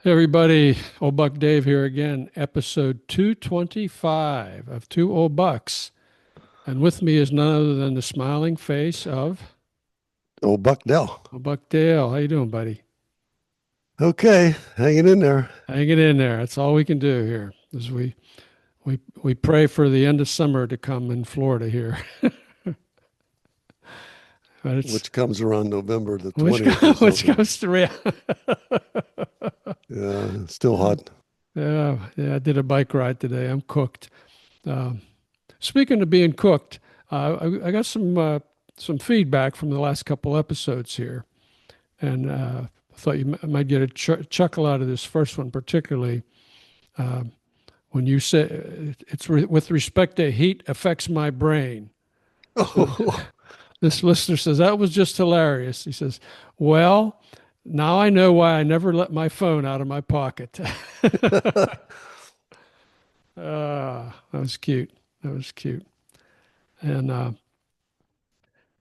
Hey everybody, Old Buck Dave here again, episode 225 of Two Old Bucks. And with me is none other than the smiling face of Old Bucknell. Old Buck Dale. How you doing, buddy? Okay, hanging in there. Hanging in there. That's all we can do here. As we pray for the end of summer to come in Florida here. But it's Which comes around November the which 20th or which something. goes to Yeah, it's still hot. yeah, I did a bike ride today. I'm cooked. Um, Speaking of being cooked, I got some feedback from the last couple episodes here, and I thought you might get a chuckle out of this first one, particularly uh, when you say with respect to heat affects my brain. Oh, This listener says that was just hilarious. He says, "Well, now I know why I never let my phone out of my pocket." That was cute. That was cute. And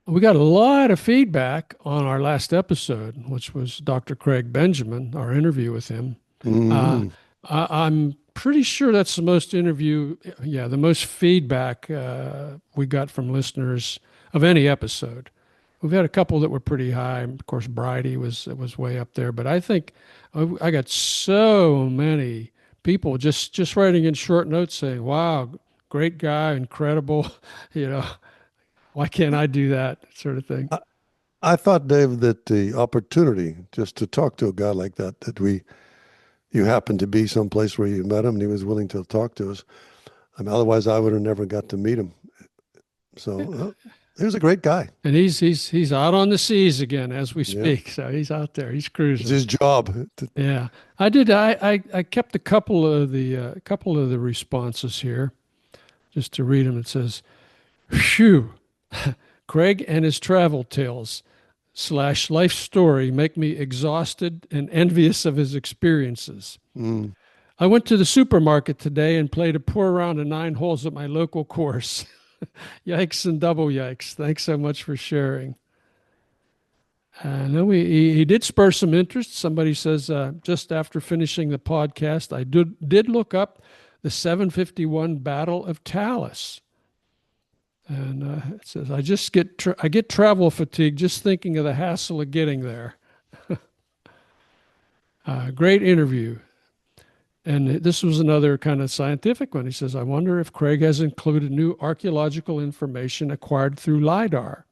we got a lot of feedback on our last episode, which was Dr. Craig Benjamin, our interview with him. Uh, hmm. I'm pretty sure that's the most feedback we got from listeners of any episode. We've had a couple that were pretty high. Of course, Bridie was way up there, but I think I got so many people just writing in short notes saying, "Wow, great guy, incredible," you know, why can't I do that sort of thing? I, I thought, Dave, that the opportunity just to talk to a guy like that, you happened to be someplace where you met him and he was willing to talk to us. I mean, otherwise I would have never got to meet him. So he was a great guy. And he's out on the seas again as we Yeah, speak. So he's out there. He's it's cruising. his job. Yeah, I did. I kept a couple of the responses here just to read them. It says, "Phew, Craig and his travel tales slash life story make me exhausted and envious of his experiences. Mm. I went to the supermarket today and played a poor round of 9 holes at my local course. Yikes and double yikes. Thanks so much for sharing." No, he did spur some interest. Somebody says just after finishing the podcast, I did look up the 751 Battle of Talus, and it says I get travel fatigue just thinking of the hassle of getting there. Great interview, and this was another kind of scientific one. He says, I wonder if Craig has included new archaeological information acquired through lidar.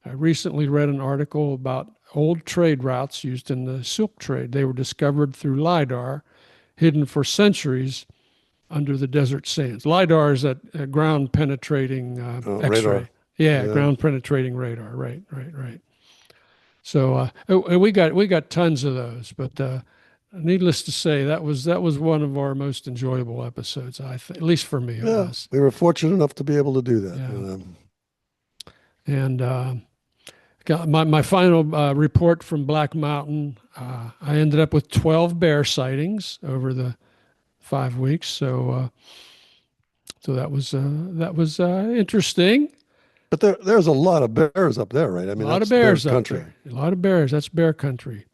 I recently read an article about old trade routes used in the silk trade. They were discovered through LIDAR, hidden for centuries under the desert sands. LIDAR is that ground penetrating X ray. Radar. Yeah, Yeah. ground penetrating radar. Right, right, right. So we got tons of those, but needless to say, that was one of our most enjoyable episodes. I think, at least for me, it Yeah, was. we were fortunate enough to be able to do that. Yeah, and got my final report from Black Mountain. I ended up with 12 bear sightings over the 5 weeks. So that was interesting. But there's a lot of bears up there, right? I A mean, lot of that's bear bears up country. there. A lot of bears. That's bear country.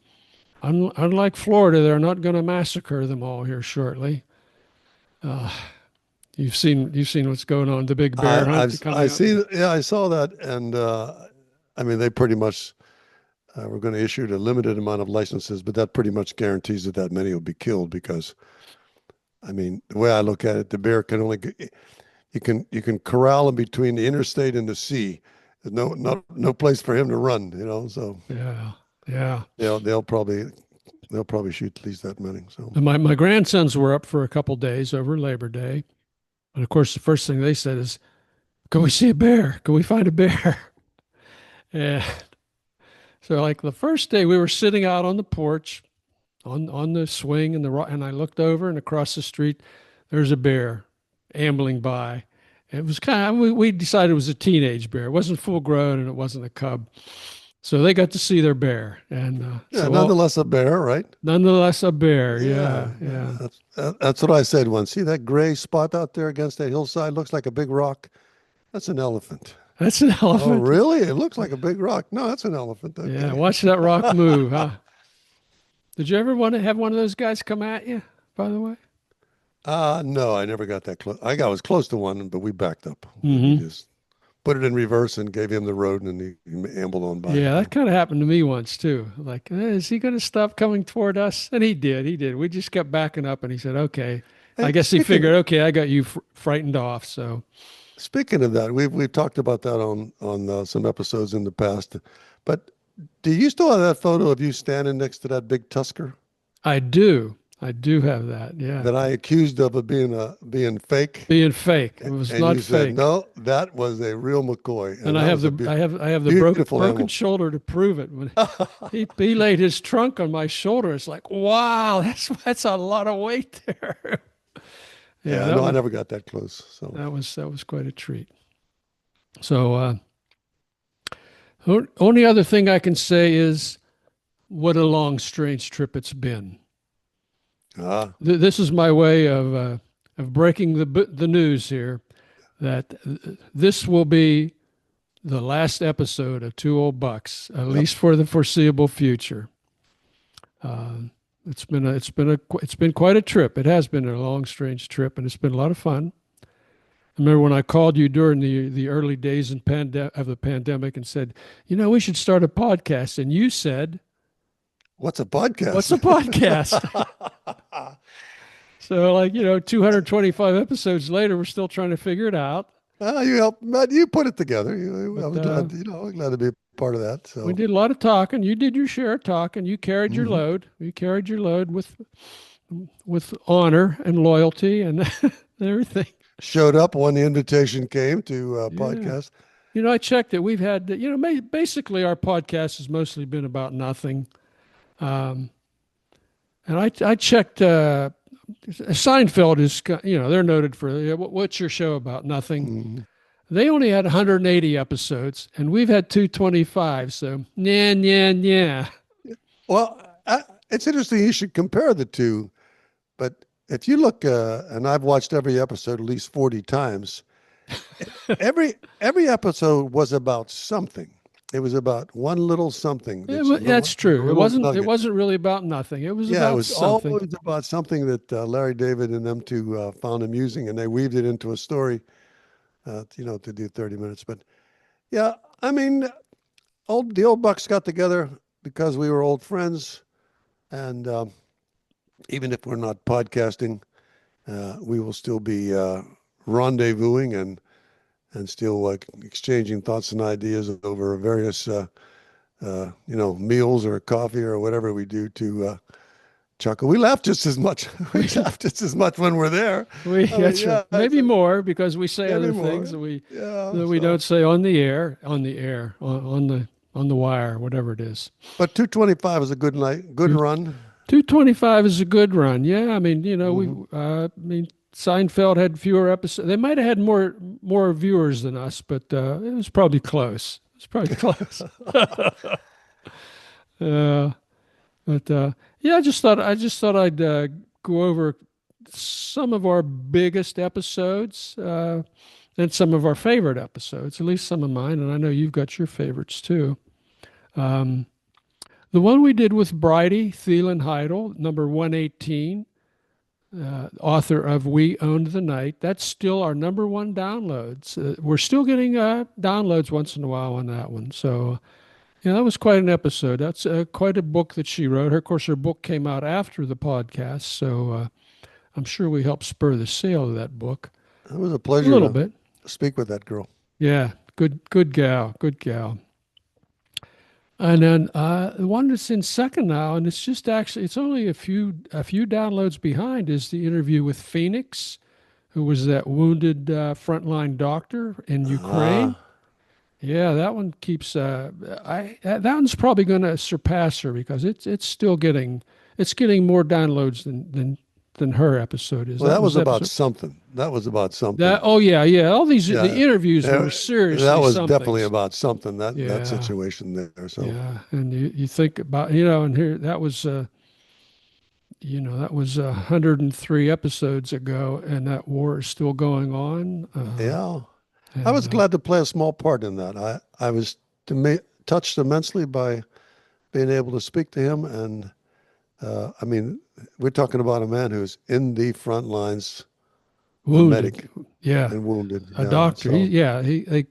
Unlike Florida, they're not going to massacre them all here shortly. Uh, you've seen what's going on. The big bear hunt I coming up. see. Yeah, I saw that, and I mean, they pretty much were going to issue a limited amount of licenses, but that pretty much guarantees that many will be killed because, I mean, the way I look at it, the bear can only you can corral him between the interstate and the sea. There's no place for him to run, So Yeah, yeah. they'll probably shoot at least that many. So And my grandsons were up for a couple days over Labor Day. And of course, the first thing they said is, "Can we see a bear? Can we find a bear?" And so, like the first day, we were sitting out on the porch, on the swing, and I looked over, and across the street, there's a bear ambling by. It was we decided it was a teenage bear. It wasn't full grown, and it wasn't a cub. So they got to see their bear, and yeah, nonetheless a bear, right? nonetheless, a bear. Yeah, Yeah, yeah. yeah. That's what I said once. See that gray spot out there against that hillside? Looks like a big rock. That's an elephant. That's an Oh, elephant. really? It looks like a big rock. No, that's an elephant. Yeah, Okay. watch that rock move, huh? Did you ever want to have one of those guys come at you, by the way? No, I never got that close. I was close to one, but we backed up. We Hmm. just put it in reverse and gave him the road, and he ambled on by. Yeah, that kind of happened to me once too. Like, is he going to stop coming toward us? And he did. He did. We just kept backing up, and he said, "Okay." I Hey, guess he figured, "Okay, I got you frightened off." So speaking of that, we've talked about that on some episodes in the past. But do you still have that photo of you standing next to that big tusker I do. I do have that. Yeah, that I accused of being fake? being fake. It was And not you said, fake. no, that was a real McCoy, And and that was a I have the beautiful broken animal. shoulder to prove it. When he laid his trunk on my shoulder, it's like, wow, that's a lot of weight there. Yeah, Yeah, no, I never got that close. So, that was quite a treat. So only other thing I can say is what a long, strange trip it's been. This is my way of breaking the news here that this will be the last episode of Two Old Bucks, at yep. least for the foreseeable future. It's been quite a trip. It has been a long, strange trip, and it's been a lot of fun. I remember when I called you during the early days of the pandemic and said, we should start a podcast, and you said, What's a "What's podcast? a podcast?" So, 225 episodes later, we're still trying to figure it out. You helped, Matt, you put it together. I But was glad, glad to be a part of that. we So, did a lot of talking. You did your share of talking. You carried your mhm. load. You carried your load with honor and loyalty and everything. Showed up when the invitation came to Yeah. podcast. I checked it. We've had, basically our podcast has mostly been about nothing. Um, and I checked, Seinfeld is, they're noted for, what's your show about? Nothing. Mhm. They only had 180 episodes, and we've had 225. So, yeah, yeah, yeah. Well, it's interesting. You should compare the two. But if you look, and I've watched every episode at least 40 times, every episode was about something. It was about one little something That's a true. little It nugget. wasn't really about nothing. It was Yeah, it about was something. always about something that Larry David and them two found amusing, and they weaved it into a story, to do 30 minutes. But yeah, I mean, the old Bucks got together because we were old friends, and even if we're not podcasting, we will still be rendezvousing and still exchanging thoughts and ideas over various meals or coffee or whatever we do to chuckle. We laugh just as much. We laugh just as much when we're there. I mean, That's right. yeah, Maybe more because we say maybe other things more. Yeah. that we So, don't say on the air, on the wire, whatever it is. but 225 is a good night, good run. 225 is a good run. Yeah, I mean, Hmm. I mean, Seinfeld had fewer episodes. They might have had more viewers than us, but it was probably close. It was probably close. Uh, but yeah, I just thought I'd go over some of our biggest episodes and some of our favorite episodes, at least some of mine, and I know you've got your favorites too. Um, the one we did with Bridie Thielen Heidel, number 118, author of We Owned the Night. That's still our number one downloads. We're still getting downloads once in a while on that one. So, yeah, that was quite an episode. That's quite a book that she wrote. Of course, her book came out after the podcast, so I'm sure we helped spur the sale of that book It was a a pleasure little to bit. speak with that girl. Yeah, good gal, good gal. And then the one that's in second now, and it's only a few downloads behind, is the interview with Phoenix, who was that wounded frontline doctor in Ukraine. Ah, Yeah, that one keeps. That one's probably going to surpass her because it's getting more downloads than her episode is. well, That that was was about episode something. That was about that. something. Oh yeah. All the Yeah, interviews yeah, were that seriously was some definitely things. about something. That Yeah, situation there. So, yeah. And you think about and here that was 103 episodes ago, and that war is still going on. yeah, I was And glad to play a small part in that. I was touched immensely by being able to speak to him and I mean, we're talking about a man who's in the front lines, a Wounded. medic Yeah. and wounded. A Yeah. doctor. So, They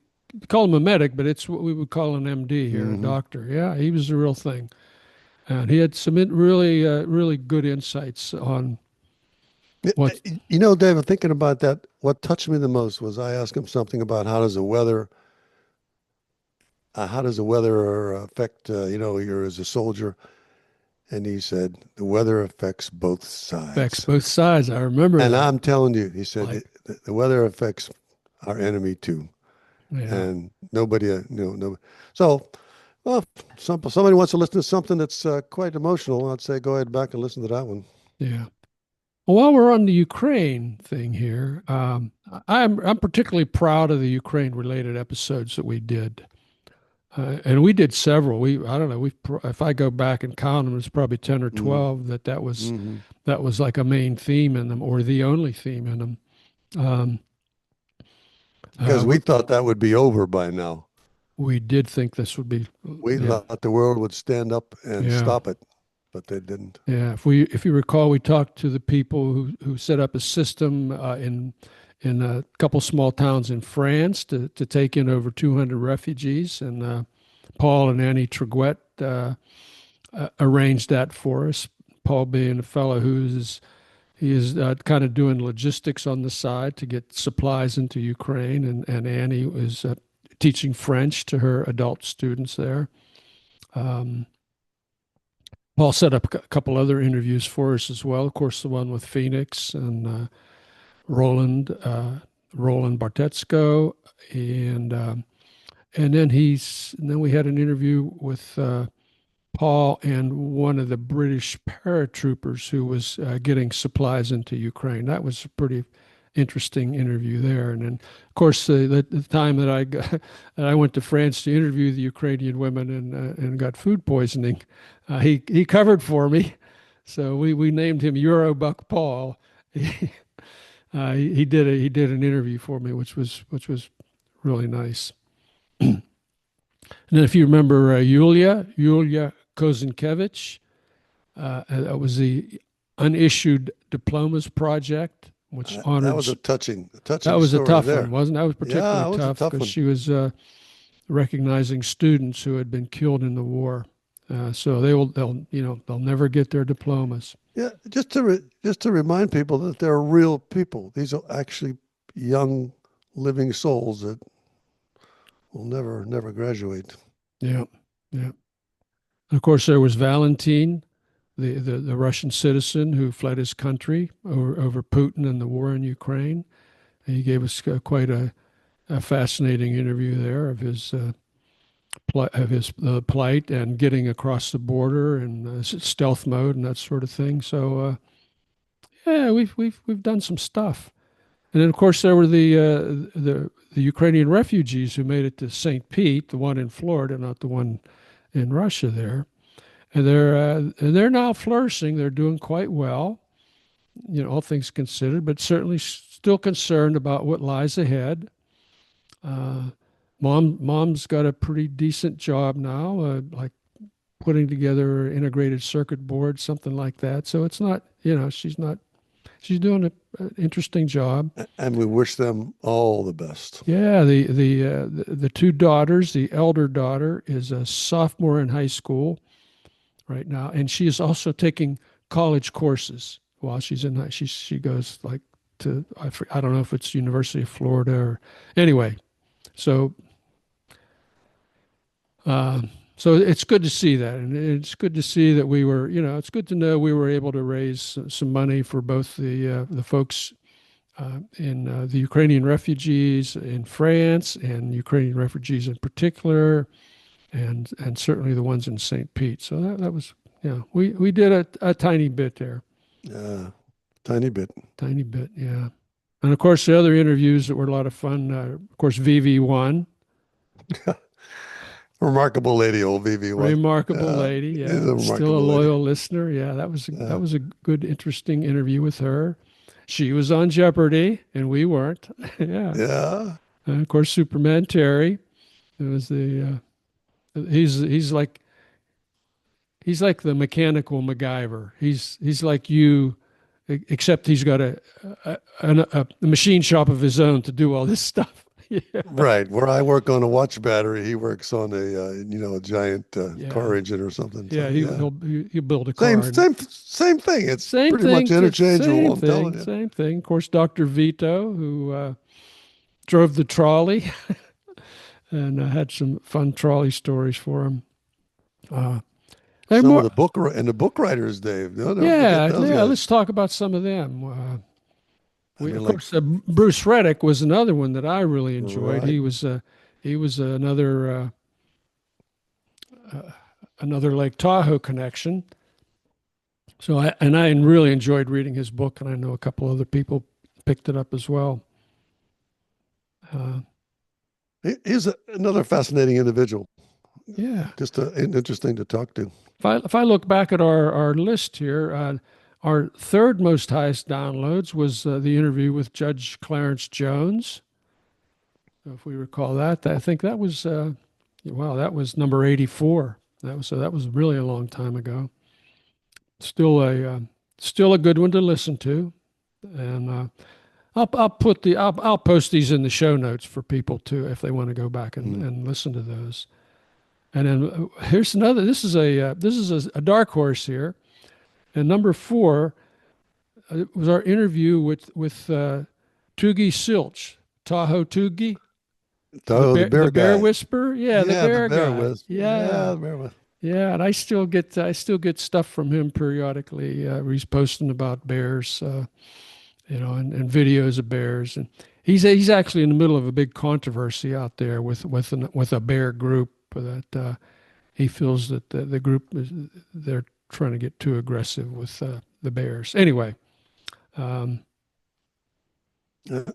call him a medic, but it's what we would call an MD here, a hmm doctor. Yeah, he was the real thing. And he had some really good insights on what David, thinking about that, what touched me the most was I asked him something about how does the weather affect, you as a soldier? And he said, the weather affects both affects sides. both sides. I remember And that. I'm telling you, he said, Like, the weather affects our enemy too. yeah, And nobody, no. So, well, somebody wants to listen to something that's quite emotional. I'd say go ahead back and listen to that one. yeah. Well, while we're on the Ukraine thing here, I'm particularly proud of the Ukraine related episodes that we did. And we did several. I don't know. If I go back and count them, it's probably 10 or Mm, 12 hmm that was like a main theme in them, or the only theme in them. Um, Because we we thought that would be over by now. we did think this would be, We yeah, thought the world would stand up and yeah, stop it, but they didn't. yeah. If you recall, we talked to the people who set up a system in a couple small towns in France to take in over 200 refugees, and Paul and Annie Triguet arranged that for us. Paul being a fellow he is kind of doing logistics on the side to get supplies into Ukraine, and Annie is teaching French to her adult students there. Um, Paul set up a couple other interviews for us as well. Of course, the one with Phoenix and Roland Roland Bartetsko, and then we had an interview with Paul and one of the British paratroopers who was getting supplies into Ukraine. That was a pretty interesting interview there. And then, of course, the time that that I went to France to interview the Ukrainian women and got food poisoning, he covered for me. So we named him Eurobuck Paul. He did an interview for me, which was really nice. And then if you remember Yulia Kozenkevich, that was the unissued diplomas project, which That honored. was a That touching was a story tough one, there. wasn't it? That was Yeah, particularly it was a tough tough because one. she was recognizing students who had been killed in the war. So they'll never get their diplomas. Yeah, just to remind people that they're real people. These are actually young, living souls that will never graduate. Yeah, yeah. And of course, there was Valentin, the Russian citizen who fled his country over Putin and the war in Ukraine. He gave us quite a fascinating interview there of his plight and getting across the border and stealth mode and that sort of thing. So yeah, we've done some stuff. And then of course there were the Ukrainian refugees who made it to St. Pete, the one in Florida, not the one in Russia there. And they're now flourishing. They're doing quite well, all things considered, but certainly still concerned about what lies ahead. Uh, mom's got a pretty decent job now, like putting together an integrated circuit board, something like that. So it's not, she's doing an interesting job. And we wish them all the best. Yeah, the two daughters, the elder daughter is a sophomore in high school right now, and she is also taking college courses while she's in high. She goes like to I don't know if it's University of Florida or anyway. So uh, so it's good to see that, and it's good to see that it's good to know we were able to raise some money for both the folks in the Ukrainian refugees in France and Ukrainian refugees in particular, and certainly the ones in St. Pete. So that was, yeah, we did a tiny bit there, Tiny bit. tiny bit, yeah. And of course, the other interviews that were a lot of fun. Of course, VV1, Remarkable lady, old VV1. remarkable Yeah, lady, she's yeah, a still a remarkable lady. loyal listener. Yeah, that Yeah, was a good, interesting interview with her. She was on Jeopardy, and we weren't. Yeah, yeah. and of course, Superman Terry. It was the he's like he's like the mechanical MacGyver. He's like you, except he's got a machine shop of his own to do all this stuff. Yeah, Right. Where I work on a watch battery, he works on a giant yeah, car engine or something. yeah. So He yeah, he'll build a car and same thing. It's same pretty much thing. It's interchangeable. same I'm telling thing. you. Same thing. Of course, Dr. Vito, who drove the trolley and had some fun trolley stories for him. Uh, they're Some of more. the book writers, Dave. No, don't forget Yeah, those yeah. guys. Let's talk about some of them. I Of mean, like, course, Bruce Reddick was another one that I really enjoyed. right. He was another Lake Tahoe connection. So I really enjoyed reading his book, and I know a couple other people picked it up as well. Uh, He's another fascinating individual. yeah. Just interesting to talk to. If I look back at our list here, our third most highest downloads was the interview with Judge Clarence Jones. So if we recall that, I think that was wow, that was number 84. That was really a long time ago. Still still a good one to listen to, and I'll post these in the show notes for people too if they want to go back Mm. and listen to those. And then here's another. This is a dark horse here. And number four was our interview with Toogie Silch, Tahoe Toogie, Oh, the the bear bear guy. whisperer. Yeah, the Yeah, the bear bear guy. was. Yeah, Yeah, the bear was. yeah. And I still get stuff from him periodically. Where he's posting about bears, and videos of bears. And he's actually in the middle of a big controversy out there with a bear group that he feels that the group they're trying to get too aggressive with the bears. Anyway, um,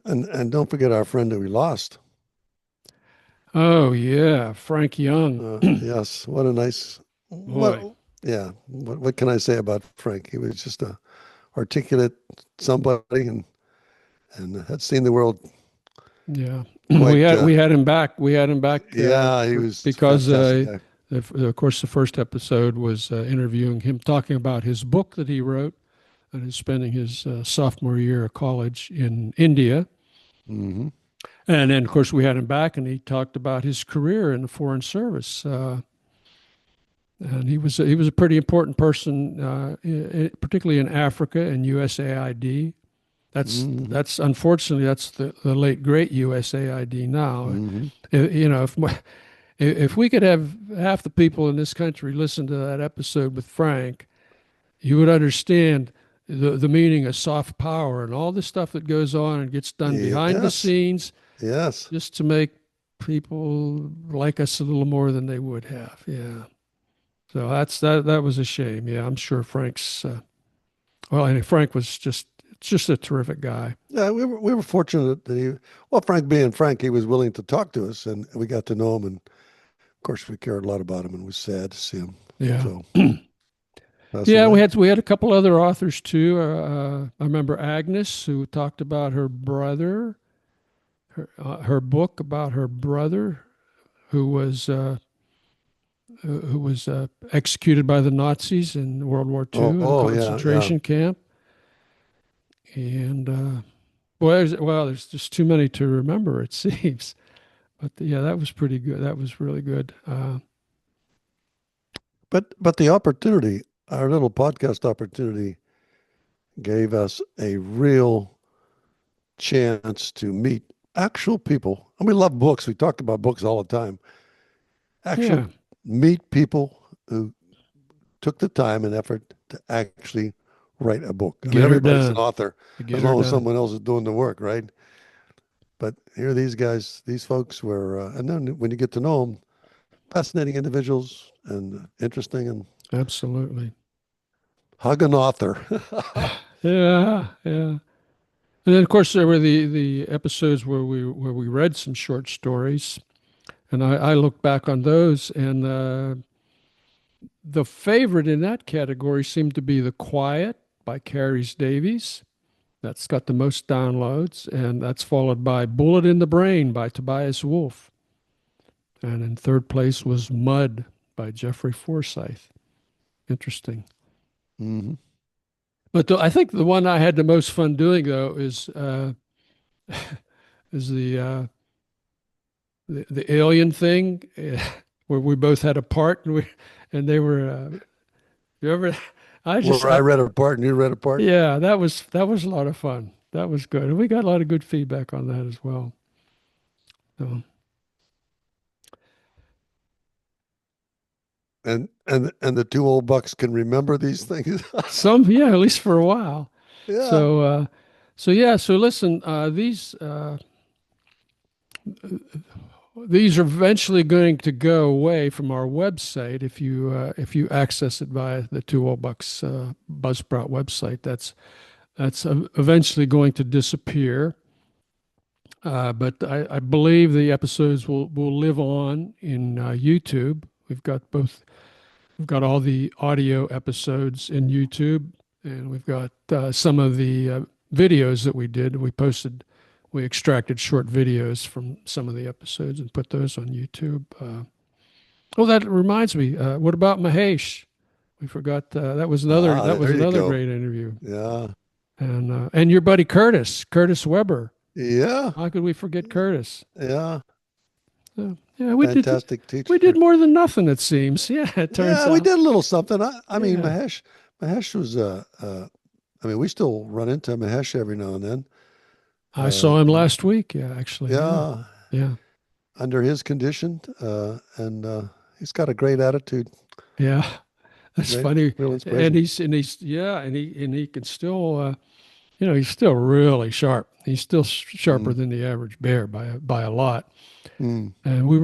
And don't forget our friend that we lost. oh yeah, Frank Young, Yes, what a nice. boy, What? Yeah. What can I say about Frank? He was just a articulate somebody and had seen the world yeah. we quite. had we had him back. We had him back Yeah, he was a because fantastic guy. of course the first episode was interviewing him, talking about his book that he wrote and is spending his sophomore year of college in India. Hmm. And then, of course, we had him back, and he talked about his career in the Foreign Service. And he was a pretty important person, particularly in Africa and USAID. Hmm. That's unfortunately that's the late great USAID now. Hmm. If we could have half the people in this country listen to that episode with Frank, you would understand the meaning of soft power and all the stuff that goes on and gets done behind the Yes. scenes Yes. just to make people like us a little more than they would have. Yeah. So that was a shame. Yeah, I'm sure Frank's well, and Frank was just a terrific guy. Yeah, we were fortunate that well, Frank being Frank, he was willing to talk to us, and we got to know him, and of course, we cared a lot about him, and was sad to see him. Yeah. So pass Yeah, away. we had a couple other authors too. I remember Agnes, who talked about her brother, her book about her brother who was executed by the Nazis in World War II in a Yeah, yeah. concentration camp. And there's just too many to remember, it seems. But yeah, that was pretty good. That was really good. But the opportunity, our little podcast opportunity, gave us a real chance to meet actual people. And we love books. We talk about books all the time. Actual Yeah, meet people who took the time and effort to actually write a book. I mean, get her everybody's an done. author as Get her long as done. someone else is doing the work, right? But here, these guys, these folks were, and then when you get to know them, fascinating individuals and interesting and Absolutely. hug an author. Yeah, yeah. And then of course there were the episodes where we read some short stories, and I look back on those, and the favorite in that category seemed to be The Quiet by Carries Davies. That's got the most downloads, and that's followed by Bullet in the Brain by Tobias Wolff. And in third place was Mud by Jeffrey Forsyth. Interesting. Hmm. But I think the one I had the most fun doing though is the alien thing, where we both had a part and they were you ever I just Where I read a part and you read a part. yeah, that was a lot of fun. That was good. And we got a lot of good feedback on that as well. So And the two old bucks can remember these things. yeah, at least for a while. Yeah. So yeah, so listen, these are eventually going to go away from our website if you access it via the Two Old Bucks Buzzsprout website. That's eventually going to disappear. But I believe the episodes will live on in YouTube. We've got all the audio episodes in YouTube, and we've got some of the videos that we did. We extracted short videos from some of the episodes and put those on YouTube. Oh, that reminds me. What about Mahesh? We forgot that was There you another go. great interview, Yeah. and your buddy Curtis Weber. Yeah. How could we forget Curtis? Yeah. Yeah, Fantastic we did teacher. more than nothing. It seems. Yeah, it turns Yeah, we out. did a little something. I mean, Yeah, Mahesh was, I mean, we still run into Mahesh every now and then. I saw him And last week. Yeah, actually. Yeah, yeah, yeah, under his condition, and he's got a great attitude, yeah. That's great, funny. real inspiration. And he can still he's still really sharp. He's still sharper Mm, than the average bear by a lot. mm. And we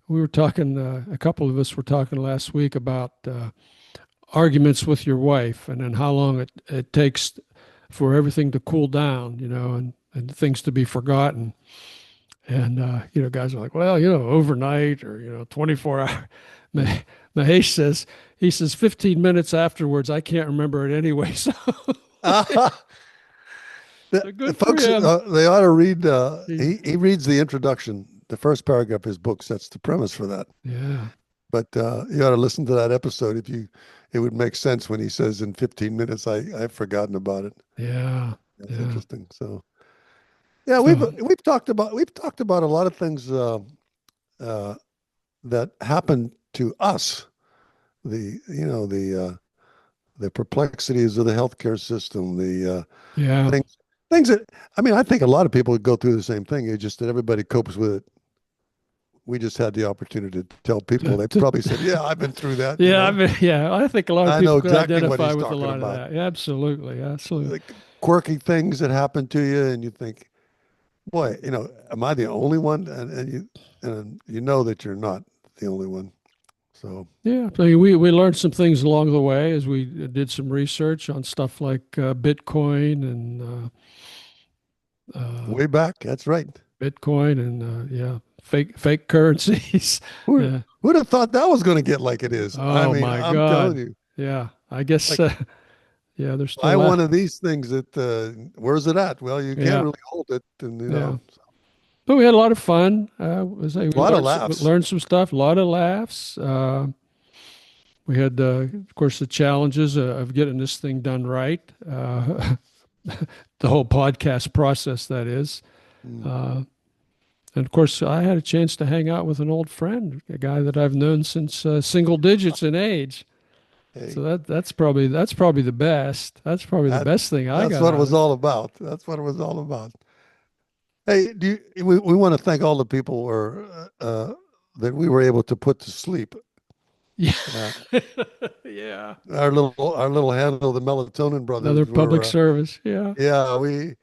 were talking. A couple of us were talking last week about arguments with your wife, and then how long it takes for everything to cool down, and things to be forgotten. And guys are like, well, overnight or 24 hours. Mahesh says he says 15 minutes afterwards, I can't remember it anyway. So, so The good for folks, him. they ought to read. He, He reads the introduction, the first paragraph of his book sets the premise for that. yeah, But you ought to listen to that episode if you. It would make sense when he says in 15 minutes, I've forgotten about it. yeah, That's yeah. interesting. So yeah, So we've talked about a lot of things uh, that happened to us. The perplexities of the healthcare system, the yeah, things things that I mean, I think a lot of people would go through the same thing. It's just that everybody copes with it. We just had the opportunity to tell people. to, They to, probably said, "Yeah, I've been through that." yeah. I mean, yeah. I think a lot of I know people could exactly what identify he's with a talking lot of about. that. Yeah, absolutely, absolutely. Like quirky things that happen to you, and you think, "Boy, am I the only one?" And you know that you're not the only one. So Yeah, so we learned some things along the way as we did some research on stuff like Bitcoin and way back, that's right. yeah, fake currencies. Who Yeah. who'd have thought that was going to get like it is? I Oh mean, my I'm telling God. you, Yeah, I guess like yeah, they're still buy one of these things that where's it at? Well, you can't yeah, really hold it, and yeah. But we had a lot of fun. I say a we lot of we laughs. learned some stuff, a lot of laughs. We had, of course, the challenges of getting this thing done right. The whole podcast process, that is. Mm. Uh, and of course, I had a chance to hang out with an old friend, a guy that I've known since single digits in age. So Hey, that's probably the best. That's probably the that best thing I that's got what it out of was it. all about. That's what it was all about. Hey, we want to thank all the people that we were able to put to sleep. Yeah, Uh, yeah. our little handle, the Melatonin Another brothers, public were service. Yeah, yeah, we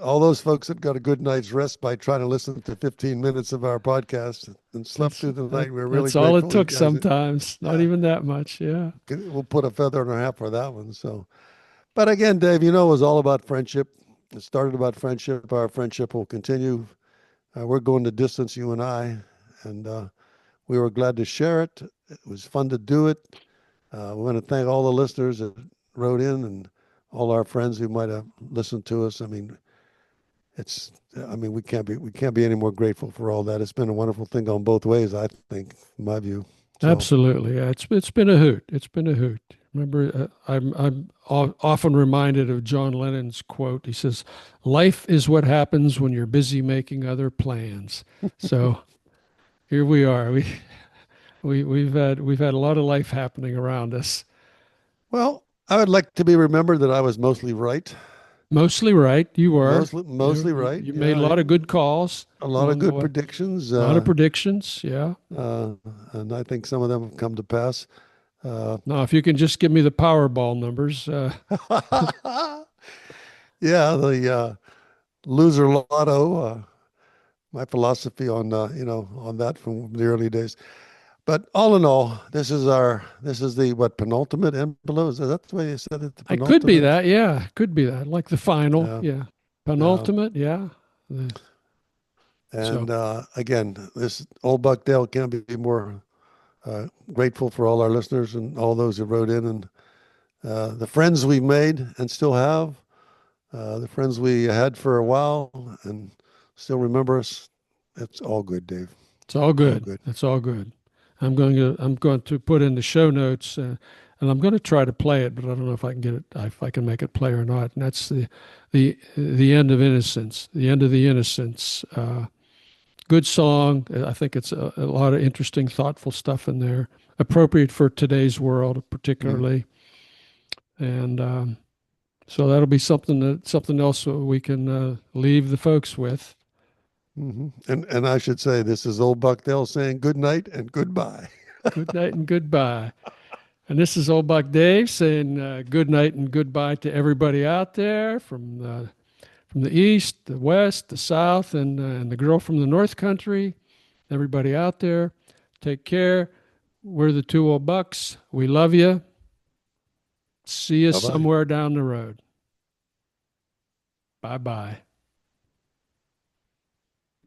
all those folks that got a good night's rest by trying to listen to 15 minutes of our podcast and slept through the night. We're really that's all it grateful. You took. guys, Sometimes, not yeah, even that much. Yeah, we'll put a feather in our hat for that one. So, but again, Dave, it was all about friendship. It started about friendship. Our friendship will continue. We're going the distance, you and I, and we were glad to share it. It was fun to do it. We want to thank all the listeners that wrote in and all our friends who might have listened to us. I mean, it's I mean we can't be any more grateful for all that. It's been a wonderful thing on both ways, I think, in my view. So, Absolutely. Yeah, it's been a hoot. It's been a hoot. Remember, I'm often reminded of John Lennon's quote. He says, "Life is what happens when you're busy making other plans." So here we are. We've had a lot of life happening around us. well, I would like to be remembered that I was mostly right. Mostly right. You were. Mostly right. You made a Yeah, lot of good calls a lot of along the good way. predictions, A lot of predictions. Yeah. uh, and I think some of them have come to pass. Uh, Now, if you can just give me the Powerball numbers, yeah, the loser lotto. My philosophy on on that from the early days. But all in all, this is the what penultimate envelope. Is that the way you said it? The it could be penultimate. that. Yeah, could be that. Like the final. Yeah, Yeah. yeah. Penultimate. Yeah. The- So And again, this old Buckdale can't be more grateful for all our listeners and all those who wrote in and the friends we've made and still have, the friends we had for a while and still remember us. It's all good, Dave. it's all All good. good. It's all good. I'm going to put in the show notes, and I'm going to try to play it, but I don't know if I can get it, if I can make it play or not. And that's the end of innocence, the end of the innocence. Good song. I think it's a lot of interesting, thoughtful stuff in there, appropriate for today's world, Mm. particularly. And so that'll be something else we can leave the folks with. And I should say, this is old Buckdale saying good night and goodbye. Good night and goodbye. And this is Old Buck Dave saying good night and goodbye to everybody out there from the east, the west, the south, and the girl from the north country. Everybody out there, take care. We're the two old bucks. We love you. See you Bye bye. somewhere down the road. Bye bye.